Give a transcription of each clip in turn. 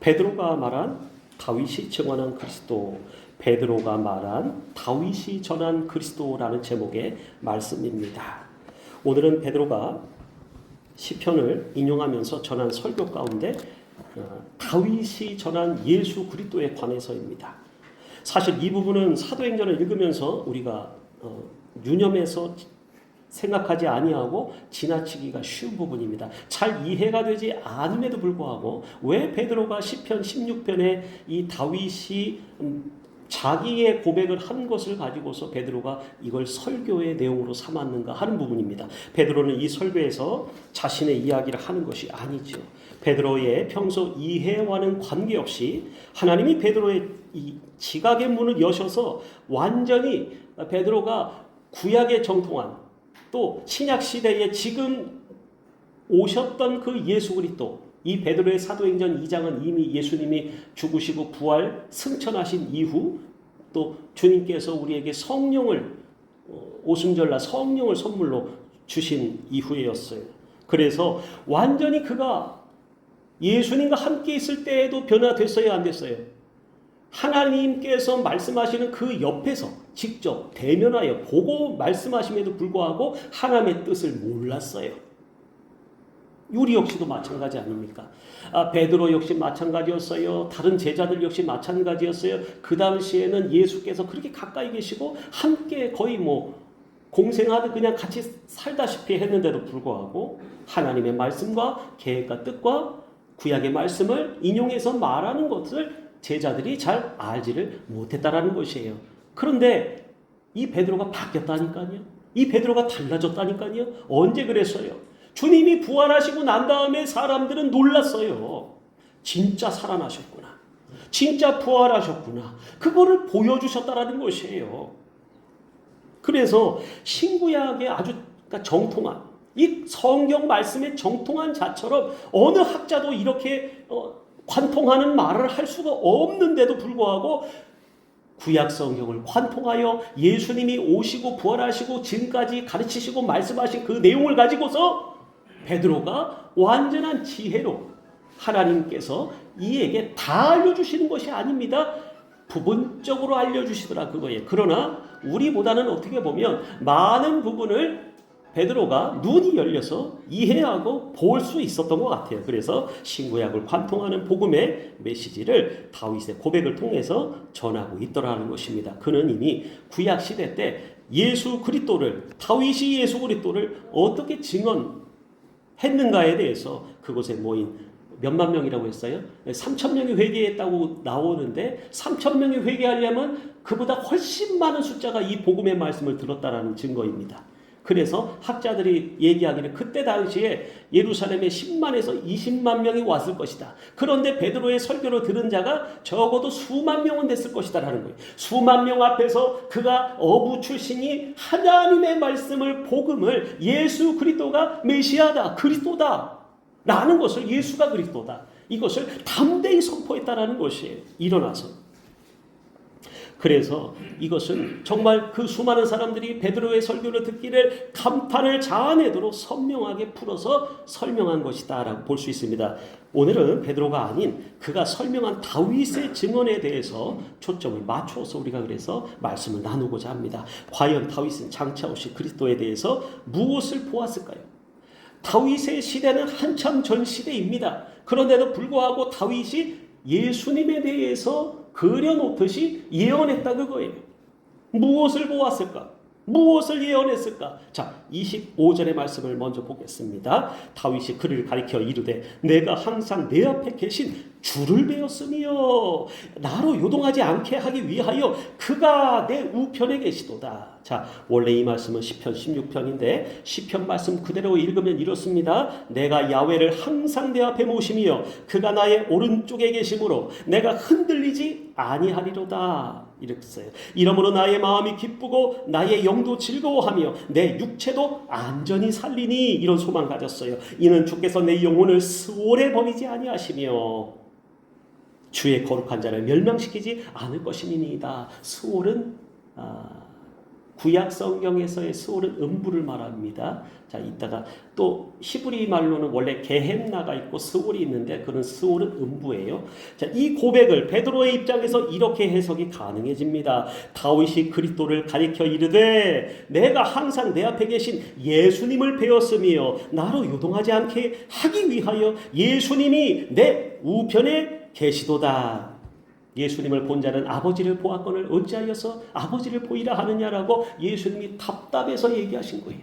베드로가 말한 다윗이 증언한 그리스도, 베드로가 말한 다윗이 전한 그리스도라는 제목의 말씀입니다. 오늘은 베드로가 시편을 인용하면서 전한 설교 가운데 다윗이 전한 예수 그리스도에 관해서입니다. 사실 이 부분은 사도행전을 읽으면서 우리가 유념해서 생각하지 아니하고 지나치기가 쉬운 부분입니다. 잘 이해가 되지 않음에도 불구하고 왜 베드로가 시편 16편에 이 다윗이 자기의 고백을 한 것을 가지고서 베드로가 이걸 설교의 내용으로 삼았는가 하는 부분입니다. 베드로는 이 설교에서 자신의 이야기를 하는 것이 아니죠. 베드로의 평소 이해와는 관계없이 하나님이 베드로의 이 지각의 문을 여셔서 완전히 베드로가 구약에 정통한 또 신약 시대에 지금 오셨던 그 예수 그리스도, 이 베드로의 사도행전 2장은 이미 예수님이 죽으시고 부활 승천하신 이후 또 주님께서 우리에게 성령을 오순절날 성령을 선물로 주신 이후였어요. 그래서 완전히 그가 예수님과 함께 있을 때에도 변화됐어요, 안 됐어요? 하나님께서 말씀하시는 그 옆에서 직접 대면하여 보고 말씀하심에도 불구하고 하나님의 뜻을 몰랐어요. 우리 역시도 마찬가지 아닙니까? 베드로 역시 마찬가지였어요. 다른 제자들 역시 마찬가지였어요. 그 당시에는 예수께서 그렇게 가까이 계시고 함께 거의 공생하듯 그냥 같이 살다시피 했는데도 불구하고 하나님의 말씀과 계획과 뜻과 구약의 말씀을 인용해서 말하는 것을 제자들이 잘 알지를 못했다라는 것이에요. 그런데 이 베드로가 바뀌었다니까요. 이 베드로가 달라졌다니까요. 언제 그랬어요? 주님이 부활하시고 난 다음에 사람들은 놀랐어요. 진짜 살아나셨구나. 진짜 부활하셨구나. 그거를 보여주셨다라는 것이에요. 그래서 신구약의 아주 정통한 이 성경 말씀의 정통한 자처럼 어느 학자도 이렇게 관통하는 말을 할 수가 없는데도 불구하고 구약 성경을 관통하여 예수님이 오시고 부활하시고 지금까지 가르치시고 말씀하신 그 내용을 가지고서 베드로가 완전한 지혜로 하나님께서 이에게 다 알려주시는 것이 아닙니다. 부분적으로 알려주시더라 그거예요. 그러나 우리보다는 어떻게 보면 많은 부분을 베드로가 눈이 열려서 이해하고 볼 수 있었던 것 같아요. 그래서 신구약을 관통하는 복음의 메시지를 다윗의 고백을 통해서 전하고 있더라는 것입니다. 그는 이미 구약 시대 때 예수 그리스도를, 다윗이 예수 그리스도를 어떻게 증언했는가에 대해서 그곳에 모인 몇만 명이라고 했어요? 3천 명이 회개했다고 나오는데 3천 명이 회개하려면 그보다 훨씬 많은 숫자가 이 복음의 말씀을 들었다라는 증거입니다. 그래서 학자들이 얘기하기를 그때 당시에 예루살렘에 10만에서 20만 명이 왔을 것이다. 그런데 베드로의 설교를 들은 자가 적어도 수만 명은 됐을 것이다라는 거예요. 수만 명 앞에서 그가 어부 출신이 하나님의 말씀을, 복음을 예수 그리스도가 메시아다, 그리스도다 라는 것을, 예수가 그리스도다, 이것을 담대히 선포했다라는 것이에요. 일어나서. 그래서 이것은 정말 그 수많은 사람들이 베드로의 설교를 듣기를 감탄을 자아내도록 선명하게 풀어서 설명한 것이다 라고 볼 수 있습니다. 오늘은 베드로가 아닌 그가 설명한 다윗의 증언에 대해서 초점을 맞춰서 우리가 그래서 말씀을 나누고자 합니다. 과연 다윗은 장차 오실 그리스도에 대해서 무엇을 보았을까요? 다윗의 시대는 한참 전 시대입니다. 그런데도 불구하고 다윗이 예수님에 대해서 그려놓듯이 예언했다 그거예요. 무엇을 보았을까? 무엇을 예언했을까? 자, 25절의 말씀을 먼저 보겠습니다. 다윗이 그를 가리켜 이르되 내가 항상 내 앞에 계신 주를 배웠으며 나로 요동하지 않게 하기 위하여 그가 내 우편에 계시도다. 자, 원래 이 말씀은 시편 16편인데 시편 말씀 그대로 읽으면 이렇습니다. 내가 야훼를 항상 내 앞에 모시며 그가 나의 오른쪽에 계심으로 내가 흔들리지 아니하리로다. 이렇게 써요. 이러므로 나의 마음이 기쁘고 나의 영도 즐거워하며 내 육체도 안전히 살리니, 이런 소망 가졌어요. 이는 주께서 내 영혼을 스올에 버리지 아니하시며 주의 거룩한 자를 멸망시키지 않을 것임이니이다. 스올은 구약 성경에서의 스올은 음부를 말합니다. 자, 이따가 또 히브리 말로는 원래 게헨나가 있고 스올이 있는데 그런 스올은 음부예요. 자, 이 고백을 베드로의 입장에서 이렇게 해석이 가능해집니다. 다윗이 그리스도를 가리켜 이르되 내가 항상 내 앞에 계신 예수님을 배웠으며 나로 요동하지 않게 하기 위하여 예수님이 내 우편에 계시도다. 예수님을 본 자는 아버지를 보았거늘 어찌하여서 아버지를 보이라 하느냐라고 예수님이 답답해서 얘기하신 거예요.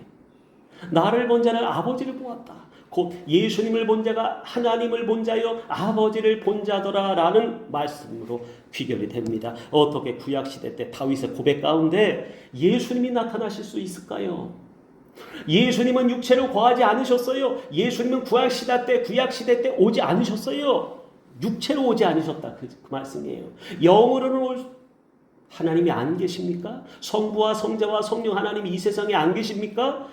나를 본 자는 아버지를 보았다. 곧 예수님을 본 자가 하나님을 본 자여 아버지를 본 자더라라는 말씀으로 귀결이 됩니다. 어떻게 구약시대 때 다윗의 고백 가운데 예수님이 나타나실 수 있을까요? 예수님은 육체로 거하지 않으셨어요. 예수님은 구약시대 때 오지 않으셨어요. 육체로 오지 않으셨다. 그 말씀이에요. 영으로는 하나님이 안 계십니까? 성부와 성자와 성령 하나님이 이 세상에 안 계십니까?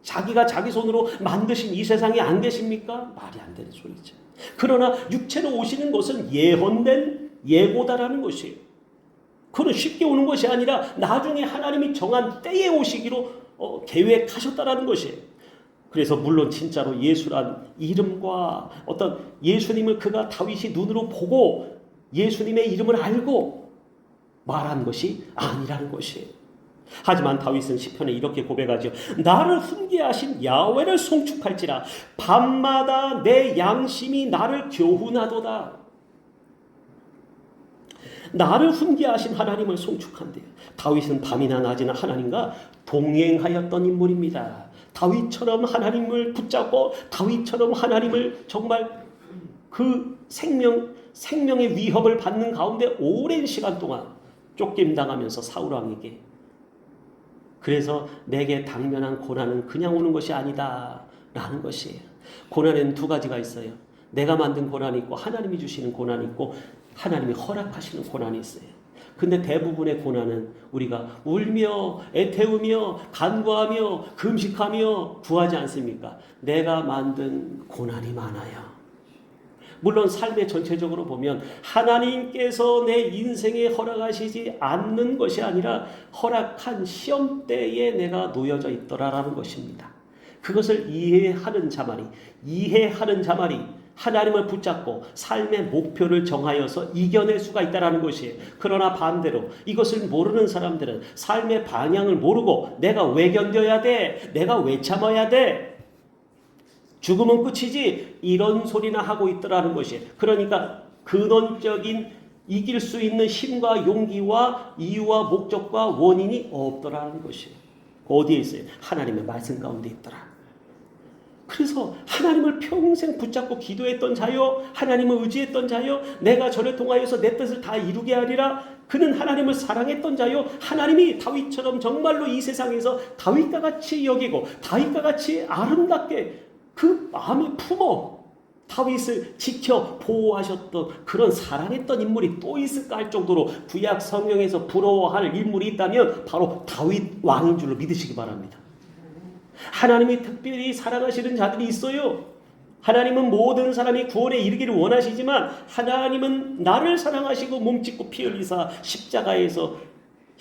자기가 자기 손으로 만드신 이 세상에 안 계십니까? 말이 안 되는 소리죠. 그러나 육체로 오시는 것은 예언된 예고다라는 것이에요. 그건 쉽게 오는 것이 아니라 나중에 하나님이 정한 때에 오시기로 계획하셨다라는 것이에요. 그래서 물론 진짜로 예수란 이름과 어떤 예수님을 그가 다윗이 눈으로 보고 예수님의 이름을 알고 말한 것이 아니라는 것이에요. 하지만 다윗은 시편에 이렇게 고백하죠. 나를 훈계하신 야훼를 송축할지라 밤마다 내 양심이 나를 교훈하도다. 나를 훈계하신 하나님을 송축한대요. 다윗은 밤이나 낮이나 하나님과 동행하였던 인물입니다. 다윗처럼 하나님을 붙잡고 다윗처럼 하나님을 정말 그 생명의 위협을 받는 가운데 오랜 시간 동안 쫓김당하면서 사울왕에게 그래서 내게 당면한 고난은 그냥 오는 것이 아니다 라는 것이에요. 고난에는 두 가지가 있어요. 내가 만든 고난이 있고 하나님이 주시는 고난이 있고 하나님이 허락하시는 고난이 있어요. 근데 대부분의 고난은 우리가 울며 애태우며 간구하며 금식하며 구하지 않습니까? 내가 만든 고난이 많아요. 물론 삶의 전체적으로 보면 하나님께서 내 인생에 허락하시지 않는 것이 아니라 허락한 시험대에 내가 놓여져 있더라라는 것입니다. 그것을 이해하는 자만이 하나님을 붙잡고 삶의 목표를 정하여서 이겨낼 수가 있다는 것이에요. 그러나 반대로 이것을 모르는 사람들은 삶의 방향을 모르고 내가 왜 견뎌야 돼? 내가 왜 참아야 돼? 죽으면 끝이지 이런 소리나 하고 있더라는 것이에요. 그러니까 근원적인 이길 수 있는 힘과 용기와 이유와 목적과 원인이 없더라는 것이에요. 어디에 있어요? 하나님의 말씀 가운데 있더라. 그래서 하나님을 평생 붙잡고 기도했던 자요, 하나님을 의지했던 자요, 내가 저를 통하여서 내 뜻을 다 이루게 하리라. 그는 하나님을 사랑했던 자요, 하나님이 다윗처럼 정말로 이 세상에서 다윗과 같이 여기고 다윗과 같이 아름답게 그 마음에 품어 다윗을 지켜 보호하셨던 그런 사랑했던 인물이 또 있을까 할 정도로 구약 성경에서 부러워할 인물이 있다면 바로 다윗 왕인 줄로 믿으시기 바랍니다. 하나님이 특별히 사랑하시는 자들이 있어요. 하나님은 모든 사람이 구원에 이르기를 원하시지만 하나님은 나를 사랑하시고 몸짓고 피 흘리사 십자가에서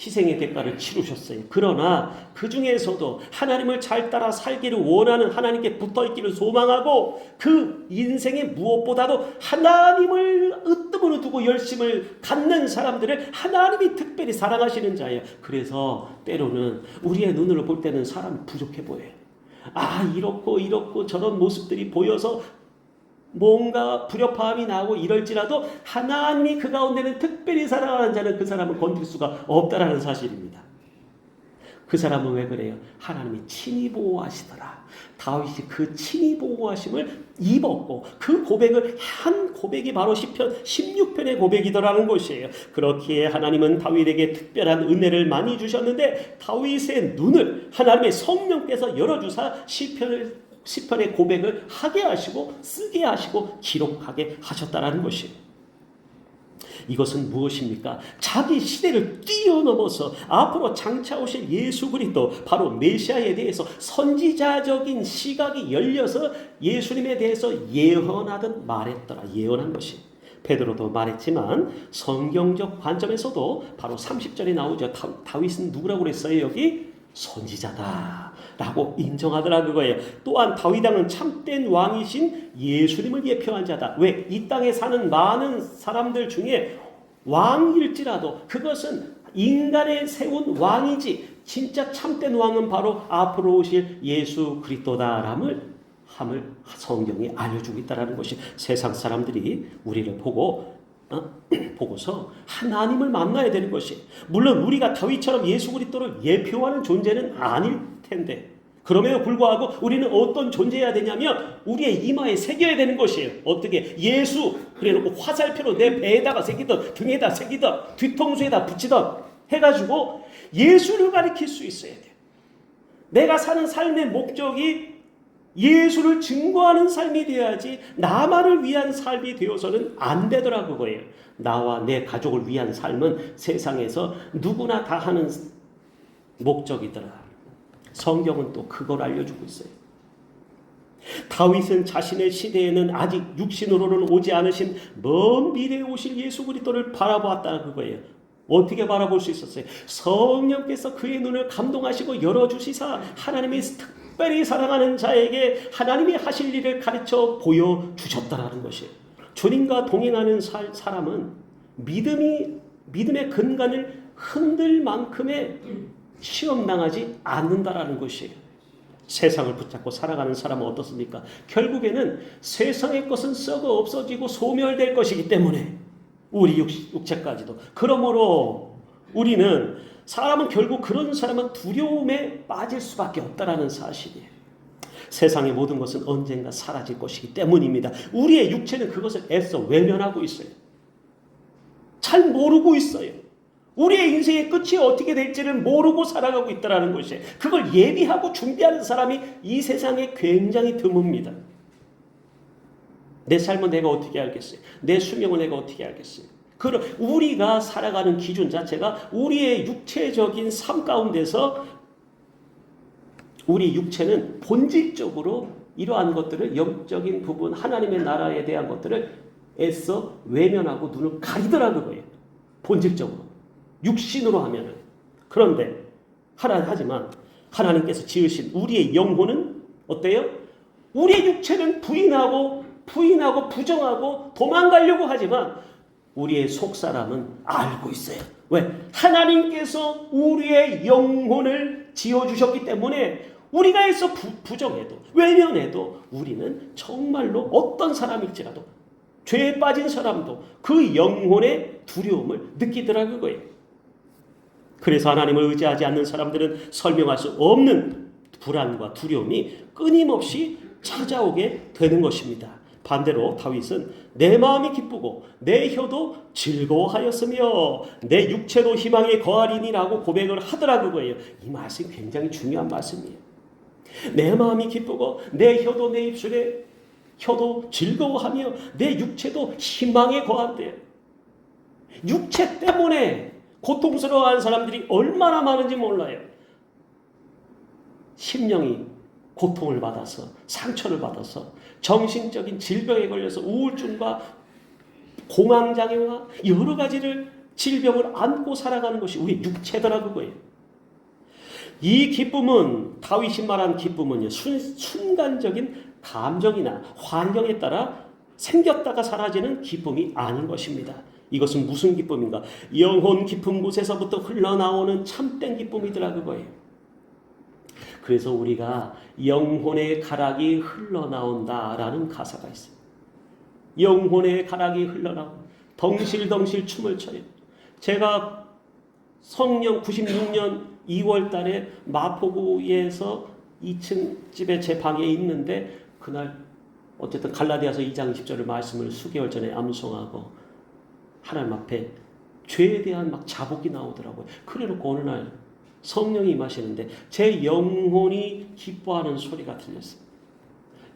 희생의 대가를 치르셨어요. 그러나 그 중에서도 하나님을 잘 따라 살기를 원하는 하나님께 붙어있기를 소망하고 그 인생의 무엇보다도 하나님을 으뜸으로 두고 열심을 갖는 사람들을 하나님이 특별히 사랑하시는 자예요. 그래서 때로는 우리의 눈으로 볼 때는 사람이 부족해 보여요. 이렇고 저런 모습들이 보여서 뭔가 불협화음이 나고 이럴지라도 하나님이 그 가운데는 특별히 사랑하는 자는 그 사람을 건들 수가 없다라는 사실입니다. 그 사람은 왜 그래요? 하나님이 친히 보호하시더라. 다윗이 그 친히 보호하심을 입었고 그 고백을 한 고백이 바로 시편 16편의 고백이더라는 것이에요. 그렇기에 하나님은 다윗에게 특별한 은혜를 많이 주셨는데 다윗의 눈을 하나님의 성령께서 열어주사 시편의 고백을 하게 하시고 쓰게 하시고 기록하게 하셨다라는 것이에요. 이것은 무엇입니까? 자기 시대를 뛰어넘어서 앞으로 장차 오실 예수 그리스도 바로 메시아에 대해서 선지자적인 시각이 열려서 예수님에 대해서 예언하던 말했더라. 예언한 것이 베드로도 말했지만 성경적 관점에서도 바로 30절에 나오죠. 다윗은 누구라고 그랬어요? 여기 선지자다라고 인정하더라 그거예요. 또한 다윗 왕은 참된 왕이신 예수님을 예표한 자다. 왜? 이 땅에 사는 많은 사람들 중에 왕일지라도 그것은 인간의 세운 왕이지 진짜 참된 왕은 바로 앞으로 오실 예수 그리스도다람을 성경이 알려주고 있다는 것이 세상 사람들이 우리를 보고서 하나님을 만나야 되는 것이, 물론 우리가 다윗처럼 예수 그리스도를 예표하는 존재는 아닐 텐데 그럼에도 불구하고 우리는 어떤 존재여야 되냐면 우리의 이마에 새겨야 되는 것이에요. 어떻게? 예수 그래놓고 화살표로 내 배에다가 새기던 등에다 새기던 뒤통수에다 붙이던 해가지고 예수를 가리킬 수 있어야 돼요. 내가 사는 삶의 목적이 예수를 증거하는 삶이 되어야지 나만을 위한 삶이 되어서는 안 되더라고 그거예요. 나와 내 가족을 위한 삶은 세상에서 누구나 다 하는 목적이더라. 성경은 또 그걸 알려주고 있어요. 다윗은 자신의 시대에는 아직 육신으로는 오지 않으신 먼 미래에 오실 예수 그리스도를 바라보았다 그거예요. 어떻게 바라볼 수 있었어요? 성령께서 그의 눈을 감동하시고 열어주시사 하나님의 특별히 사랑하는 자에게 하나님이 하실 일을 가르쳐 보여주셨다라는 것이에요. 주님과 동행하는 사람은 믿음의 근간을 흔들 만큼의 시험당하지 않는다라는 것이에요. 세상을 붙잡고 살아가는 사람은 어떻습니까? 결국에는 세상의 것은 썩어 없어지고 소멸될 것이기 때문에 우리 육체까지도. 그러므로 사람은 결국 그런 사람은 두려움에 빠질 수밖에 없다라는 사실이에요. 세상의 모든 것은 언젠가 사라질 것이기 때문입니다. 우리의 육체는 그것을 애써 외면하고 있어요. 잘 모르고 있어요. 우리의 인생의 끝이 어떻게 될지를 모르고 살아가고 있다는 것이에요. 그걸 예비하고 준비하는 사람이 이 세상에 굉장히 드뭅니다. 내 삶은 내가 어떻게 알겠어요? 내 수명을 내가 어떻게 알겠어요? 그럼 우리가 살아가는 기준 자체가 우리의 육체적인 삶 가운데서 우리 육체는 본질적으로 이러한 것들을 영적인 부분 하나님의 나라에 대한 것들을 애써 외면하고 눈을 가리더라 그거예요. 본질적으로. 육신으로 하면은. 그런데 하지만 하나님께서 지으신 우리의 영혼은 어때요? 우리의 육체는 부인하고 부정하고 도망가려고 하지만 우리의 속사람은 알고 있어요. 왜? 하나님께서 우리의 영혼을 지어주셨기 때문에 우리가 해서 부정해도 외면해도 우리는 정말로 어떤 사람일지라도 죄에 빠진 사람도 그 영혼의 두려움을 느끼더라고요. 그거예요. 그래서 하나님을 의지하지 않는 사람들은 설명할 수 없는 불안과 두려움이 끊임없이 찾아오게 되는 것입니다. 반대로 다윗은 내 마음이 기쁘고 내 혀도 즐거워하였으며 내 육체도 희망에 거하리니라고 고백을 하더라고 거예요. 이 말씀이 굉장히 중요한 말씀이에요. 내 마음이 기쁘고 내 혀도 내 입술에 혀도 즐거워하며 내 육체도 희망에 거한대요. 육체 때문에 고통스러워하는 사람들이 얼마나 많은지 몰라요. 심령이 고통을 받아서 상처를 받아서 정신적인 질병에 걸려서 우울증과 공황장애와 여러 가지를 질병을 안고 살아가는 것이 우리 육체더라고 거예요. 이 기쁨은 다윗이 말한 기쁨은요 순간적인 감정이나 환경에 따라 생겼다가 사라지는 기쁨이 아닌 것입니다. 이것은 무슨 기쁨인가? 영혼 깊은 곳에서부터 흘러나오는 참된 기쁨이더라고 거예요. 그래서 우리가 영혼의 가락이 흘러나온다라는 가사가 있어요. 영혼의 가락이 흘러나온다. 덩실덩실 춤을 춰요. 제가 성령 96년 2월 달에 마포구에서 2층 집에 제 방에 있는데 그날 어쨌든 갈라디아서 2장 10절의 말씀을 수개월 전에 암송하고 하나님 앞에 죄에 대한 막 자복이 나오더라고요. 그래놓고 어느 날 성령이 임하시는데 제 영혼이 기뻐하는 소리가 들렸어요.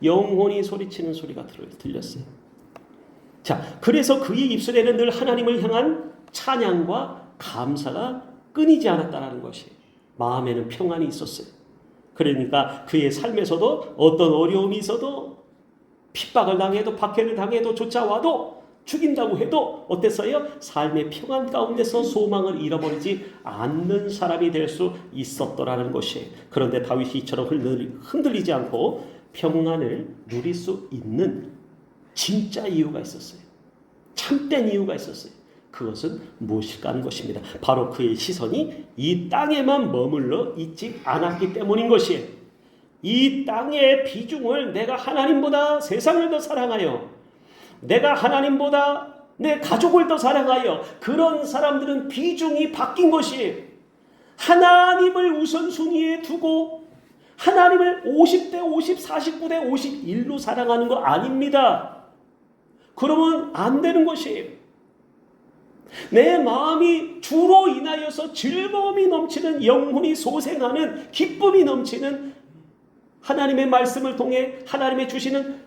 영혼이 소리치는 소리가 들렸어요. 자, 그래서 그의 입술에는 늘 하나님을 향한 찬양과 감사가 끊이지 않았다는 것이 마음에는 평안이 있었어요. 그러니까 그의 삶에서도 어떤 어려움이 있어도 핍박을 당해도 박해를 당해도 쫓아와도 죽인다고 해도 어땠어요? 삶의 평안 가운데서 소망을 잃어버리지 않는 사람이 될 수 있었더라는 것이. 그런데 다윗이 이처럼 흔들리지 않고 평안을 누릴 수 있는 진짜 이유가 있었어요. 참된 이유가 있었어요. 그것은 무엇일까 하는 것입니다. 바로 그의 시선이 이 땅에만 머물러 있지 않았기 때문인 것이에요. 이 땅의 비중을 내가 하나님보다 세상을 더 사랑하여, 내가 하나님보다 내 가족을 더 사랑하여, 그런 사람들은 비중이 바뀐 것이에요. 하나님을 우선순위에 두고 하나님을 50대 50, 49대 51로 사랑하는 거 아닙니다. 그러면 안 되는 것이에요. 내 마음이 주로 인하여서 즐거움이 넘치는, 영혼이 소생하는, 기쁨이 넘치는 하나님의 말씀을 통해 하나님의 주시는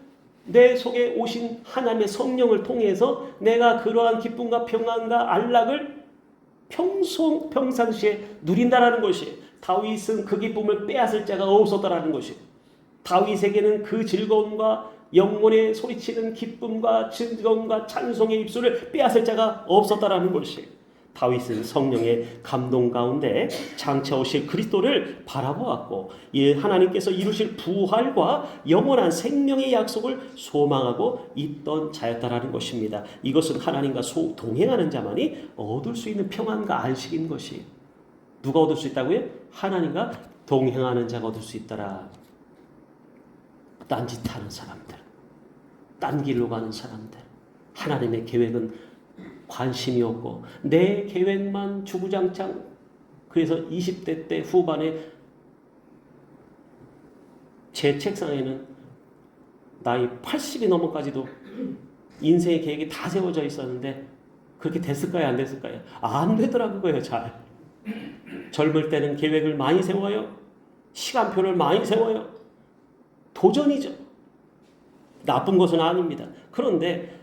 내 속에 오신 하나님의 성령을 통해서 내가 그러한 기쁨과 평안과 안락을 평상시에 누린다라는 것이, 다윗은 그 기쁨을 빼앗을 자가 없었다라는 것이, 다윗에게는 그 즐거움과 영혼에 소리치는 기쁨과 즐거움과 찬송의 입술을 빼앗을 자가 없었다라는 것이, 다윗은 성령의 감동 가운데 장차 오실 그리스도를 바라보았고, 이 하나님께서 이루실 부활과 영원한 생명의 약속을 소망하고 있던 자였다라는 것입니다. 이것은 하나님과 동행하는 자만이 얻을 수 있는 평안과 안식인 것이. 누가 얻을 수 있다고요? 하나님과 동행하는 자가 얻을 수 있더라. 딴짓하는 사람들, 딴 길로 가는 사람들, 하나님의 계획은 관심이 없고 내 계획만 주구장창. 그래서 20대 때 후반에 제 책상에는 나이 80이 넘어까지도 인생의 계획이 다 세워져 있었는데 그렇게 됐을까요? 안 됐을까요? 안 되더라고요. 잘. 젊을 때는 계획을 많이 세워요. 시간표를 많이 세워요. 도전이죠. 나쁜 것은 아닙니다. 그런데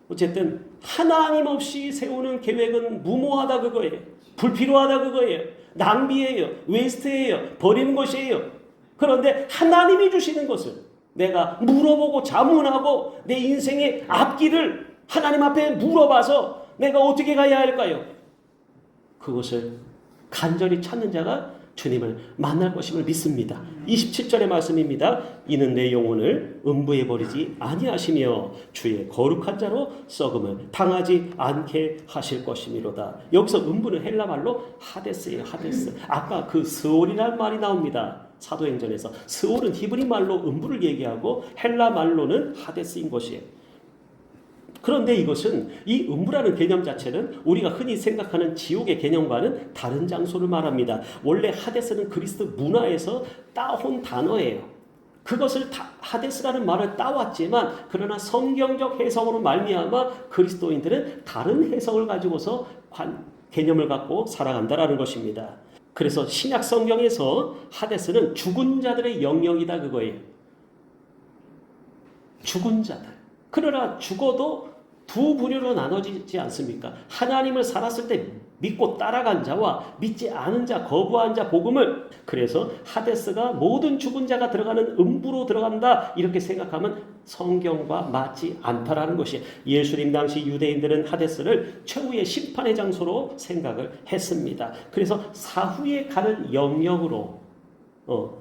어쨌든 하나님 없이 세우는 계획은 무모하다 그거예요. 불필요하다 그거예요. 낭비예요. 웨스트예요. 버리는 것이에요. 그런데 하나님이 주시는 것을 내가 물어보고 자문하고 내 인생의 앞길을 하나님 앞에 물어봐서 내가 어떻게 가야 할까요? 그것을 간절히 찾는 자가 주님을 만날 것임을 믿습니다. 27절의 말씀입니다. 이는 내 영혼을 음부에 버리지 아니하시며 주의 거룩한 자로 썩음을 당하지 않게 하실 것이미로다. 여기서 음부는 헬라 말로 하데스예요. 하데스. 아까 그 스올이라는 말이 나옵니다. 사도행전에서 스올은 히브리 말로 음부를 얘기하고 헬라 말로는 하데스인 것이에요. 그런데 이것은, 이 음부라는 개념 자체는 우리가 흔히 생각하는 지옥의 개념과는 다른 장소를 말합니다. 원래 하데스는 그리스 문화에서 따온 단어예요. 그것을 하데스라는 말을 따왔지만, 그러나 성경적 해석으로 말미암아 그리스도인들은 다른 해석을 가지고서 개념을 갖고 살아간다라는 것입니다. 그래서 신약 성경에서 하데스는 죽은 자들의 영역이다 그거예요. 죽은 자들. 그러나 죽어도 두 부류로 나눠지지 않습니까? 하나님을 살았을 때 믿고 따라간 자와 믿지 않은 자, 거부한 자 복음을. 그래서 하데스가 모든 죽은 자가 들어가는 음부로 들어간다 이렇게 생각하면 성경과 맞지 않다라는 것이, 예수님 당시 유대인들은 하데스를 최후의 심판의 장소로 생각을 했습니다. 그래서 사후에 가는 영역으로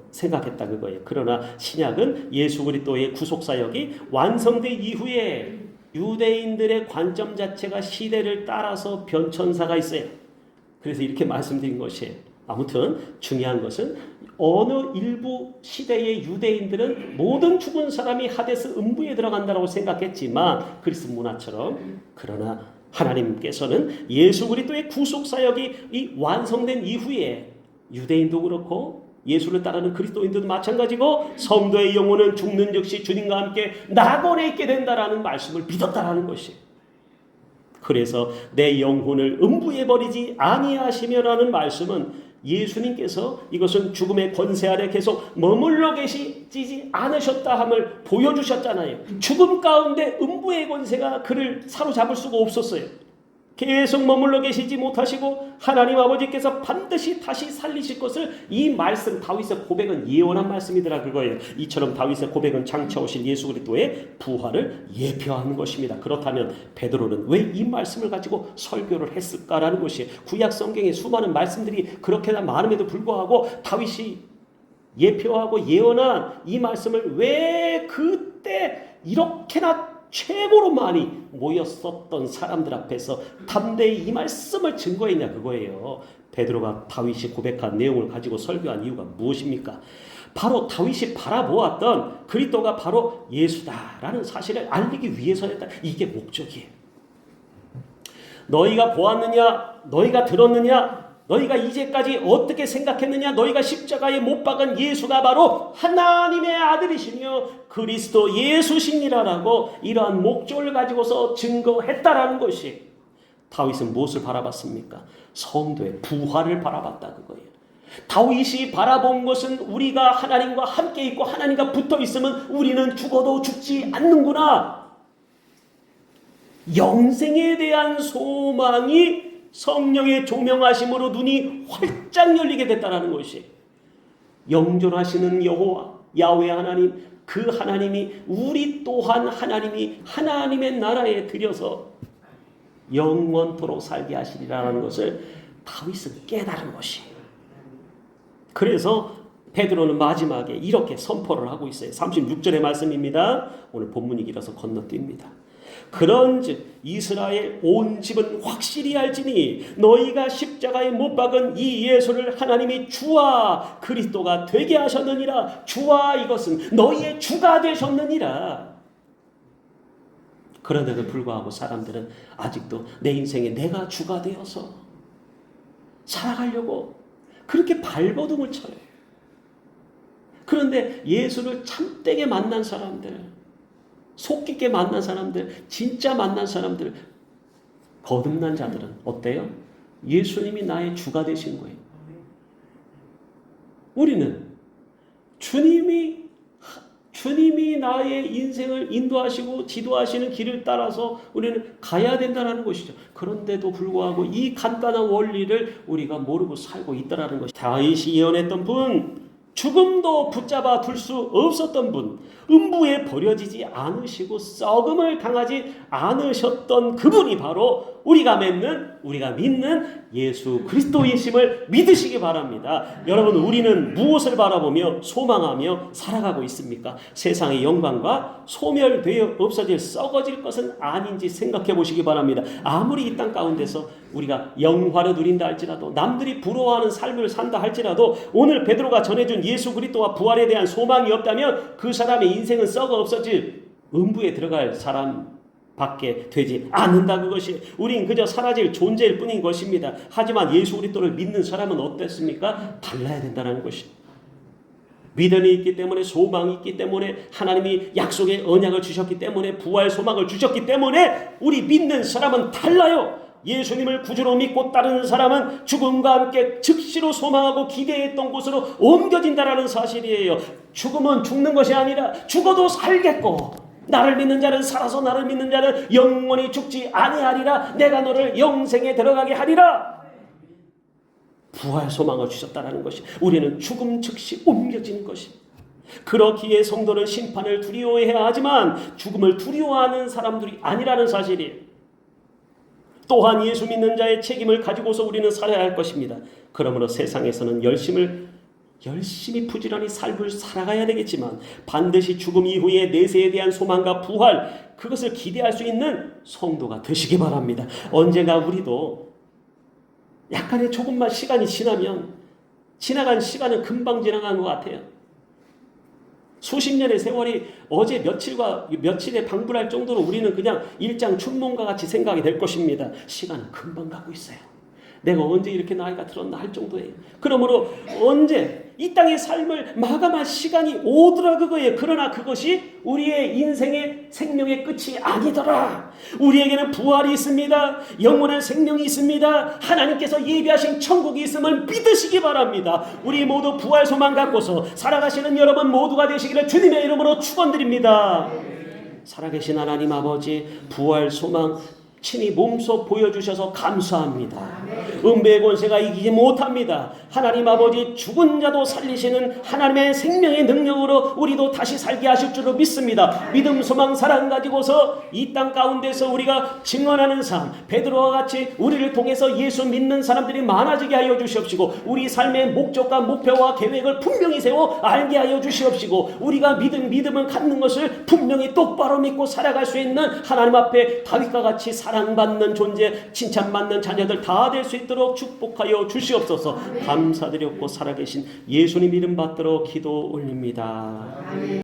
생각했다 그거예요. 그러나 신약은 예수 그리스도의 구속 사역이 완성된 이후에 유대인들의 관점 자체가 시대를 따라서 변천사가 있어요. 그래서 이렇게 말씀드린 것이에요. 아무튼 중요한 것은 어느 일부 시대의 유대인들은 모든 죽은 사람이 하데스 음부에 들어간다고 생각했지만 그리스 문화처럼, 그러나 하나님께서는 예수 그리스도의 구속 사역이 이 완성된 이후에 유대인도 그렇고 예수를 따르는 그리스도인들도 마찬가지고 성도의 영혼은 죽는 즉시 주님과 함께 낙원에 있게 된다라는 말씀을 믿었다라는 것이. 그래서 내 영혼을 음부에 버리지 아니하시며라는 말씀은 예수님께서 이것은 죽음의 권세 아래 계속 머물러 계시지 않으셨다 함을 보여주셨잖아요. 죽음 가운데 음부의 권세가 그를 사로잡을 수가 없었어요. 계속 머물러 계시지 못하시고 하나님 아버지께서 반드시 다시 살리실 것을 이 말씀 다윗의 고백은 예언한 말씀이더라 그거예요. 이처럼 다윗의 고백은 장차 오실 예수 그리스도의 부활을 예표하는 것입니다. 그렇다면 베드로는 왜 이 말씀을 가지고 설교를 했을까라는 것이 구약 성경의 수많은 말씀들이 그렇게나 많음에도 불구하고 다윗이 예표하고 예언한 이 말씀을 왜 그때 이렇게나 최고로 많이 모였었던 사람들 앞에서 담대히 이 말씀을 증거했냐 그거예요. 베드로가 다윗이 고백한 내용을 가지고 설교한 이유가 무엇입니까? 바로 다윗이 바라보았던 그리스도가 바로 예수다라는 사실을 알리기 위해서였다. 이게 목적이에요. 너희가 보았느냐? 너희가 들었느냐? 너희가 이제까지 어떻게 생각했느냐? 너희가 십자가에 못 박은 예수가 바로 하나님의 아들이시며 그리스도 예수시니라라고 이러한 목적을 가지고서 증거했다라는 것이 다윗은 무엇을 바라봤습니까? 성도의 부활을 바라봤다 그거예요. 다윗이 바라본 것은 우리가 하나님과 함께 있고 하나님과 붙어 있으면 우리는 죽어도 죽지 않는구나. 영생에 대한 소망이 성령의 조명하심으로 눈이 활짝 열리게 됐다는 것이 영존하시는 여호와 야훼 하나님, 그 하나님이 우리 또한 하나님이 하나님의 나라에 들여서 영원토록 살게 하시리라는 것을 다윗은 깨달은 것이에요. 그래서 베드로는 마지막에 이렇게 선포를 하고 있어요. 36절의 말씀입니다. 오늘 본문이 길어서 건너뜁니다. 그런즉 이스라엘 온 집은 확실히 알지니 너희가 십자가에 못 박은 이 예수를 하나님이 주와 그리스도가 되게 하셨느니라. 주와 이것은 너희의 주가 되셨느니라. 그런데도 불구하고 사람들은 아직도 내 인생에 내가 주가 되어서 살아가려고 그렇게 발버둥을 쳐요. 그런데 예수를 참되게 만난 사람들, 속 깊게 만난 사람들, 진짜 만난 사람들, 거듭난 자들은 어때요? 예수님이 나의 주가 되신 거예요. 우리는 주님이 나의 인생을 인도하시고 지도하시는 길을 따라서 우리는 가야 된다는 것이죠. 그런데도 불구하고 이 간단한 원리를 우리가 모르고 살고 있다는 것이죠. 다윗이 예언했던 분, 죽음도 붙잡아 둘 수 없었던 분, 음부에 버려지지 않으시고 썩음을 당하지 않으셨던 그분이 바로 우리가 믿는 예수 그리스도이심을 믿으시기 바랍니다. 여러분, 우리는 무엇을 바라보며 소망하며 살아가고 있습니까? 세상의 영광과 소멸되어 없어질 썩어질 것은 아닌지 생각해 보시기 바랍니다. 아무리 이 땅 가운데서 우리가 영화를 누린다 할지라도, 남들이 부러워하는 삶을 산다 할지라도, 오늘 베드로가 전해준 예수 그리스도와 부활에 대한 소망이 없다면 그 사람의 인생은 썩어 없어질 음부에 들어갈 사람 밖에 되지 않는다. 그것이 우린 그저 사라질 존재일 뿐인 것입니다. 하지만 예수 그리스도를 믿는 사람은 어땠습니까? 달라야 된다는 것이. 믿음이 있기 때문에, 소망이 있기 때문에, 하나님이 약속의 언약을 주셨기 때문에, 부활 소망을 주셨기 때문에 우리 믿는 사람은 달라요. 예수님을 구주로 믿고 따르는 사람은 죽음과 함께 즉시로 소망하고 기대했던 곳으로 옮겨진다라는 사실이에요. 죽음은 죽는 것이 아니라 죽어도 살겠고, 나를 믿는 자는 살아서 나를 믿는 자는 영원히 죽지 아니하리라. 내가 너를 영생에 들어가게 하리라. 부활 소망을 주셨다는 것이, 우리는 죽음 즉시 옮겨지는 것이. 그렇기에 성도는 심판을 두려워해야 하지만 죽음을 두려워하는 사람들이 아니라는 사실이에요. 또한 예수 믿는 자의 책임을 가지고서 우리는 살아야 할 것입니다. 그러므로 세상에서는 열심히 부지런히 삶을 살아가야 되겠지만 반드시 죽음 이후의 내세에 대한 소망과 부활, 그것을 기대할 수 있는 성도가 되시기 바랍니다. 언젠가 우리도 약간의 조금만 시간이 지나면, 지나간 시간은 금방 지나간 것 같아요. 수십 년의 세월이 어제 며칠에 방불할 정도로 우리는 그냥 일장 춘몽과 같이 생각이 될 것입니다. 시간은 금방 가고 있어요. 내가 언제 이렇게 나이가 들었나 할 정도예요. 그러므로 언제 이 땅의 삶을 마감할 시간이 오더라 그거예요. 그러나 그것이 우리의 인생의 생명의 끝이 아니더라. 우리에게는 부활이 있습니다. 영원한 생명이 있습니다. 하나님께서 예비하신 천국이 있음을 믿으시기 바랍니다. 우리 모두 부활 소망 갖고서 살아가시는 여러분 모두가 되시기를 주님의 이름으로 축원드립니다. 살아계신 하나님 아버지, 부활 소망 친히 몸소 보여주셔서 감사합니다. 음배의 권세가 이기지 못합니다. 하나님 아버지 죽은 자도 살리시는 하나님의 생명의 능력으로 우리도 다시 살게 하실 줄로 믿습니다. 믿음, 소망, 사랑 가지고서 이 땅 가운데서 우리가 증언하는 삶, 베드로와 같이 우리를 통해서 예수 믿는 사람들이 많아지게 하여 주시옵시고, 우리 삶의 목적과 목표와 계획을 분명히 세워 알게 하여 주시옵시고, 우리가 믿음을 갖는 것을 분명히 똑바로 믿고 살아갈 수 있는 하나님 앞에 다윗과 같이 사랑받는 존재, 칭찬받는 자녀들 다 될 수 있도록 축복하여 주시옵소서. 감사드렸고 살아계신 예수님 이름 받들어 기도 올립니다.